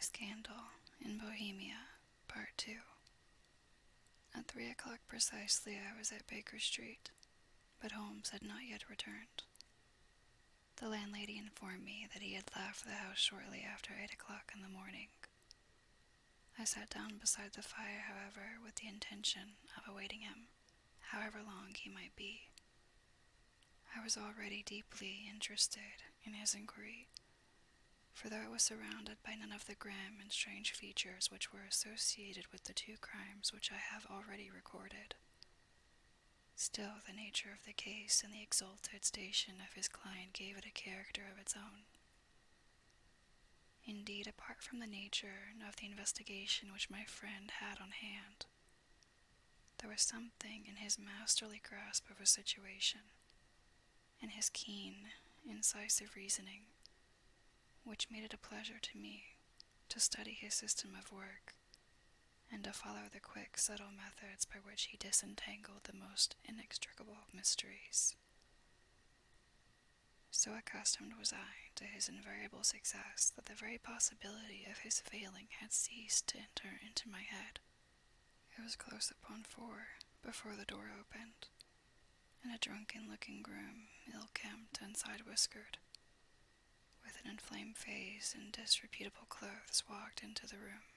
Scandal in Bohemia, Part 2. At 3 o'clock precisely I was at Baker Street, but Holmes had not yet returned. The landlady informed me that he had left the house shortly after 8 o'clock in the morning. I sat down beside the fire, however, with the intention of awaiting him, however long he might be. I was already deeply interested in his inquiry, for though it was surrounded by none of the grim and strange features which were associated with the two crimes which I have already recorded, still the nature of the case and the exalted station of his client gave it a character of its own. Indeed, apart from the nature of the investigation which my friend had on hand, there was something in his masterly grasp of a situation, in his keen, incisive reasoning, which made it a pleasure to me to study his system of work and to follow the quick, subtle methods by which he disentangled the most inextricable mysteries. So accustomed was I to his invariable success that the very possibility of his failing had ceased to enter into my head. It was close upon 4 before the door opened, and a drunken-looking groom, ill-kempt and side-whiskered, with an inflamed face and disreputable clothes, walked into the room.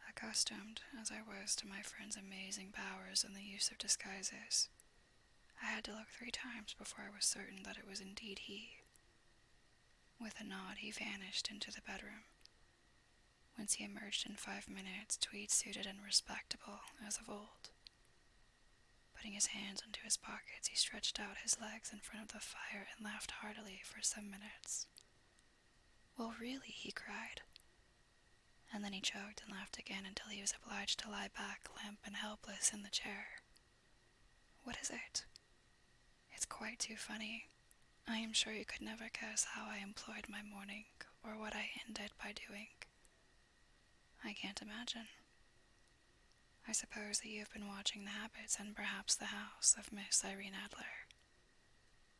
Accustomed as I was to my friend's amazing powers in the use of disguises, I had to look 3 times before I was certain that it was indeed he. With a nod he vanished into the bedroom, whence he emerged in 5 minutes, tweed-suited and respectable as of old. Putting his hands into his pockets, he stretched out his legs in front of the fire and laughed heartily for some minutes. "Well, really," he cried. And then he choked and laughed again until he was obliged to lie back, limp and helpless, in the chair. "What is it?" "It's quite too funny. I am sure you could never guess how I employed my morning, or what I ended by doing." "I can't imagine." "I suppose that you have been watching the habits and perhaps the house of Miss Irene Adler."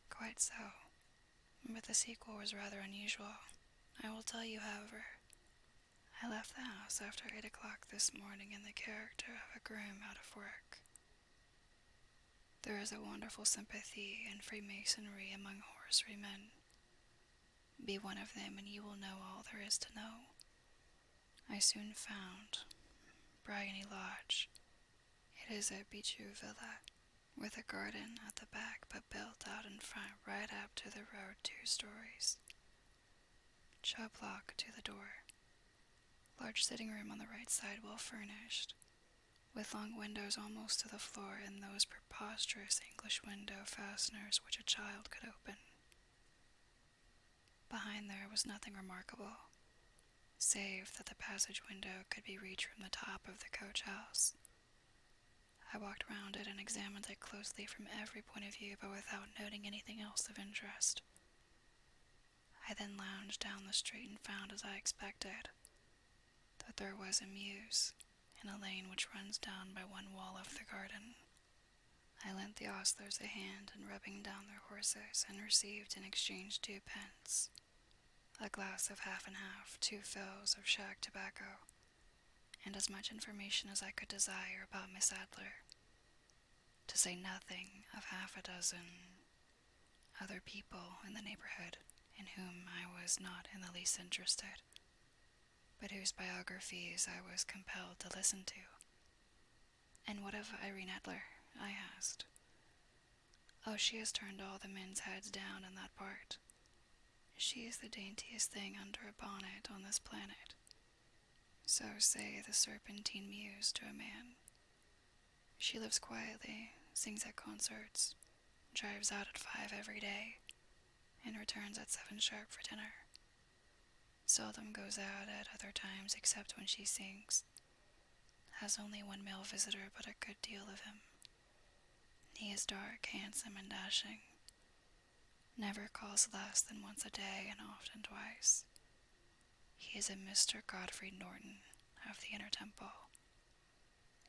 "Quite so. But the sequel was rather unusual. I will tell you, however. I left the house after 8 o'clock this morning in the character of a groom out of work. There is a wonderful sympathy and Freemasonry among horserymen. Be one of them and you will know all there is to know. I soon found Briony Lodge. It is a bijou villa, with a garden at the back but built out in front right up to the road 2 stories. Chubb lock to the door. Large sitting room on the right side, well furnished, with long windows almost to the floor and those preposterous English window fasteners which a child could open. Behind there was nothing remarkable, save that the passage window could be reached from the top of the coach house. I walked round it and examined it closely from every point of view, but without noting anything else of interest. I then lounged down the street and found, as I expected, that there was a mews in a lane which runs down by one wall of the garden. I lent the ostlers a hand in rubbing down their horses, and received in exchange 2 pence, a glass of half and half, 2 fills of shag tobacco, and as much information as I could desire about Miss Adler, to say nothing of half a dozen other people in the neighborhood in whom I was not in the least interested, but whose biographies I was compelled to listen to. "And what of Irene Adler?" I asked. "Oh, she has turned all the men's heads down in that part. She is the daintiest thing under a bonnet on this planet. So say the Serpentine Muse to a man. She lives quietly, sings at concerts, drives out at 5 every day, and returns at 7 sharp for dinner. Seldom goes out at other times except when she sings. Has only 1 male visitor, but a good deal of him. He is dark, handsome, and dashing. Never calls less than once a day, and often twice. He is a Mr. Godfrey Norton of the Inner Temple.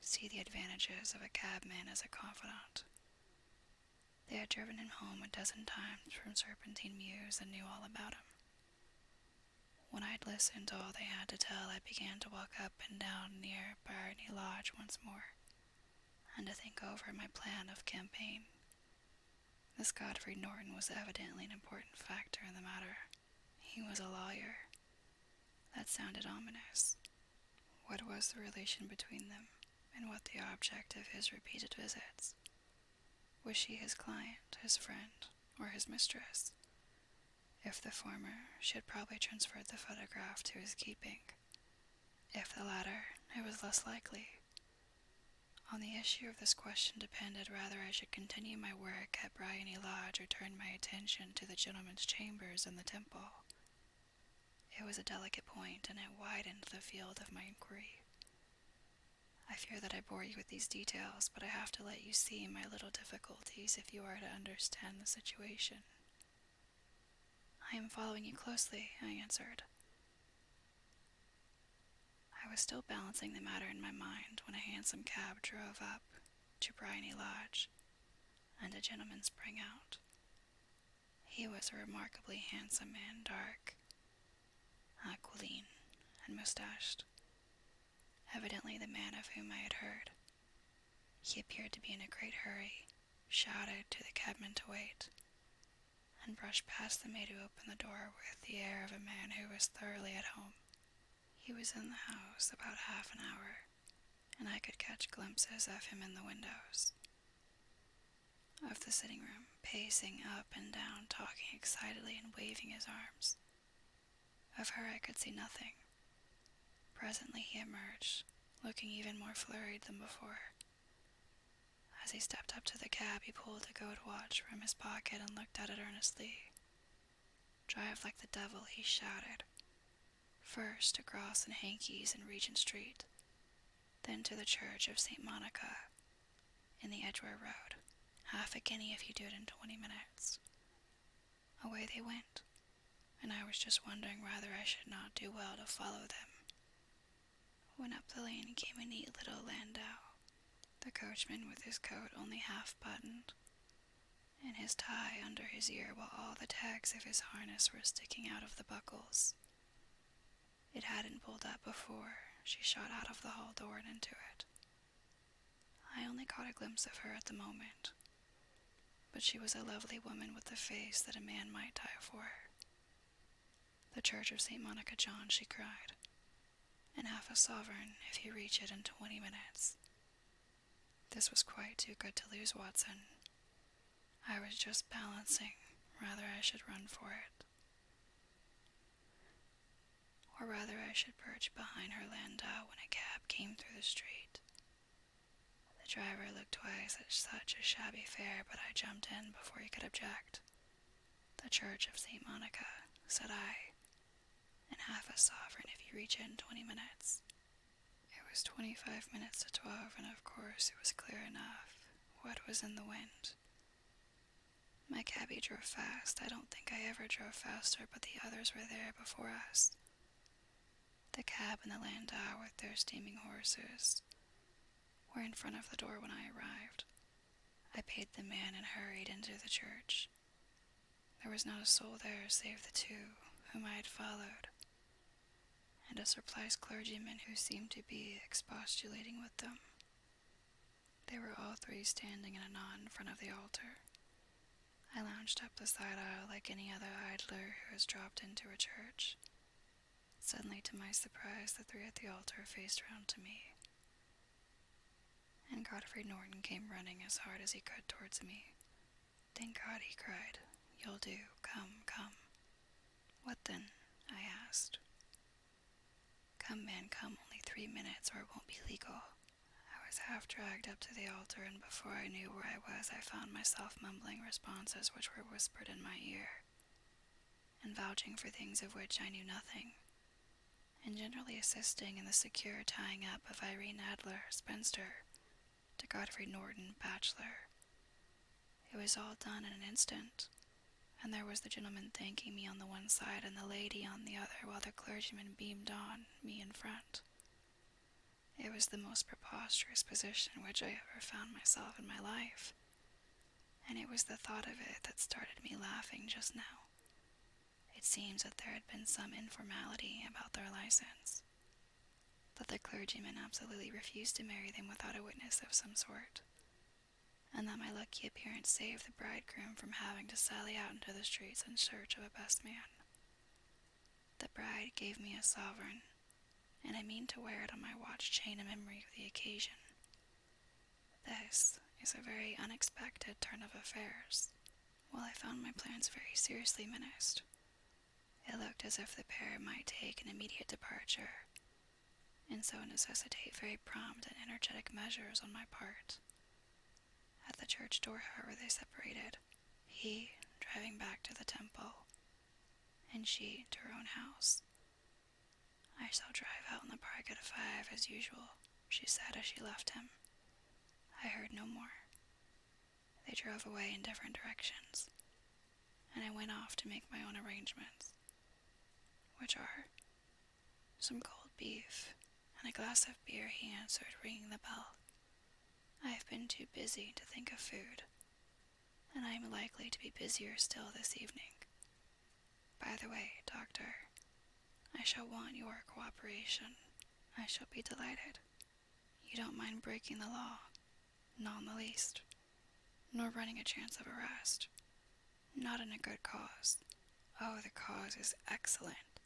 See the advantages of a cabman as a confidant." They had driven him home a dozen times from Serpentine Mews and knew all about him. When I'd listened to all they had to tell, I began to walk up and down near Barney Lodge once more, and to think over my plan of campaign. This Godfrey Norton was evidently an important factor in the matter. He was a lawyer. That sounded ominous. What was the relation between them, and what the object of his repeated visits? Was she his client, his friend, or his mistress? If the former, she had probably transferred the photograph to his keeping. If the latter, it was less likely. On the issue of this question depended whether I should continue my work at Bryony Lodge or turn my attention to the gentlemen's chambers in the temple. It was a delicate point, and it widened the field of my inquiry. I fear that I bore you with these details, but I have to let you see my little difficulties if you are to understand the situation. I am following you closely, I answered. I was still balancing the matter in my mind when a hansom cab drove up to Bryony Lodge, and a gentleman sprang out. He was a remarkably handsome man, dark, aquiline, and mustached, evidently the man of whom I had heard. He appeared to be in a great hurry, shouted to the cabman to wait, and brushed past the maid who opened the door with the air of a man who was thoroughly at home. He was in the house about half an hour, and I could catch glimpses of him in the windows of the sitting room, pacing up and down, talking excitedly and waving his arms. Of her I could see nothing. Presently he emerged, looking even more flurried than before. As he stepped up to the cab, he pulled a gold watch from his pocket and looked at it earnestly. "Drive like the devil," he shouted. "First to Gross and Hankey's in Regent Street, then to the Church of St. Monica in the Edgware Road. Half a guinea if you do it in 20 minutes. Away they went, and I was just wondering whether I should not do well to follow them, when up the lane came a neat little landau, the coachman with his coat only half buttoned, and his tie under his ear, while all the tags of his harness were sticking out of the buckles. It hadn't pulled up before. She shot out of the hall door and into it. I only caught a glimpse of her at the moment, but she was a lovely woman with a face that a man might die for. "The Church of St. Monica, John," she cried, "and half a sovereign if you reach it in 20 minutes. This was quite too good to lose, Watson. I was just balancing whether I should run for it, or whether I should perch behind her landau when a cab came through the street. The driver looked twice at such a shabby fare, but I jumped in before he could object. "The Church of St. Monica," said I, "and half a sovereign if you reach it in 20 minutes. It was 25 minutes to 12, and of course it was clear enough what was in the wind. My cabby drove fast. I don't think I ever drove faster, but the others were there before us. The cab and the landau with their steaming horses were in front of the door when I arrived. I paid the man and hurried into the church. There was not a soul there save the two whom I had followed, and a surpliced clergyman who seemed to be expostulating with them. They were all three standing in a knot in front of the altar. I lounged up the side aisle like any other idler who has dropped into a church. Suddenly, to my surprise, the three at the altar faced round to me, and Godfrey Norton came running as hard as he could towards me. "Thank God," he cried. "You'll do. Come, come." "What then?" I asked. "Come, man, come. Only 3 minutes, or it won't be legal." I was half dragged up to the altar, and before I knew where I was, I found myself mumbling responses which were whispered in my ear, and vouching for things of which I knew nothing, and generally assisting in the secure tying up of Irene Adler, spinster, to Godfrey Norton, bachelor. It was all done in an instant, and there was the gentleman thanking me on the one side and the lady on the other, while the clergyman beamed on me in front. It was the most preposterous position which I ever found myself in my life, and it was the thought of it that started me laughing just now. It seems that there had been some informality about their license, that the clergyman absolutely refused to marry them without a witness of some sort, and that my lucky appearance saved the bridegroom from having to sally out into the streets in search of a best man. The bride gave me a sovereign, and I mean to wear it on my watch chain in memory of the occasion. This is a very unexpected turn of affairs. While I found my plans very seriously menaced, it looked as if the pair might take an immediate departure, and so necessitate very prompt and energetic measures on my part. At the church door, however, they separated, he driving back to the temple, and she to her own house. "I shall drive out in the park at 5 as usual," she said as she left him. I heard no more. They drove away in different directions, and I went off to make my own arrangements, which are some cold beef and a glass of beer, he answered, ringing the bell. "I have been too busy to think of food, and I am likely to be busier still this evening. By the way, Doctor, I shall want your cooperation." "I shall be delighted. You don't mind breaking the law?" "Not in the least. Nor running a chance of arrest?" "Not in a good cause." "Oh, the cause is excellent.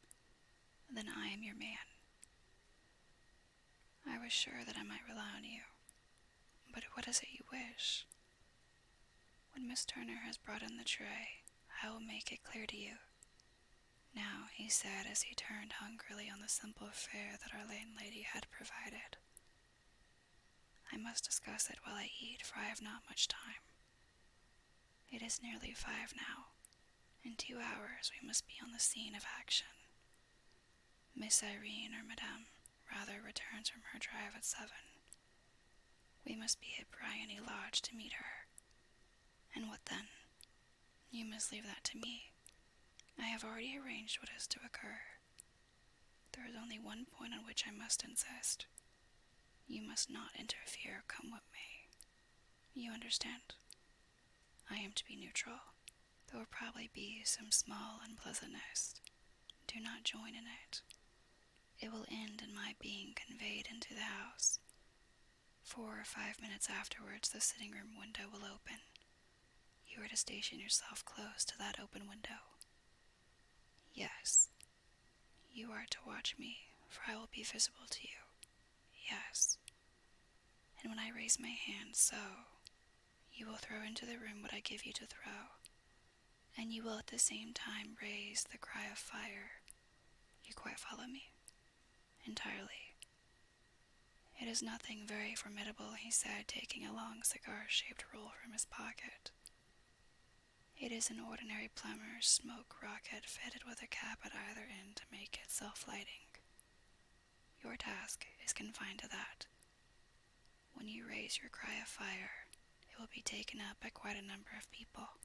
Then I am your man." I was sure that I might rely on you. "But what is it you wish?" "When Miss Turner has brought in the tray, I will make it clear to you." "Now," he said as he turned hungrily on the simple fare that our landlady had provided, "I must discuss it while I eat, for I have not much time. It is nearly 5 now. In 2 hours we must be on the scene of action. Miss Irene, or Madame, rather, returns from her drive at 7. We must be at Bryony Lodge to meet her. And what then? You must leave that to me. I have already arranged what is to occur. There is only one point on which I must insist. You must not interfere, come what may. You understand? I am to be neutral. There will probably be some small unpleasantness. Do not join in it. It will end in my being conveyed into the house. 4 or 5 minutes afterwards, the sitting-room window will open. You are to station yourself close to that open window. Yes. You are to watch me, for I will be visible to you. Yes. And when I raise my hand so, you will throw into the room what I give you to throw, and you will at the same time raise the cry of fire. You quite follow me?" "Entirely." "It is nothing very formidable," he said, taking a long cigar-shaped roll from his pocket. "It is an ordinary plumber's smoke rocket fitted with a cap at either end to make it self-lighting. Your task is confined to that. When you raise your cry of fire, it will be taken up by quite a number of people.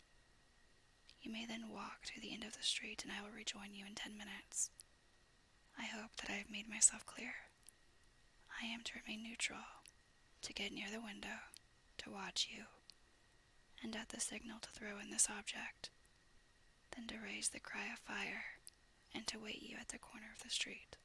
You may then walk to the end of the street, and I will rejoin you in 10 minutes. I hope that I have made myself clear. I am to remain neutral, to get near the window, to watch you, and at the signal to throw in this object, then to raise the cry of fire, and to wait you at the corner of the street."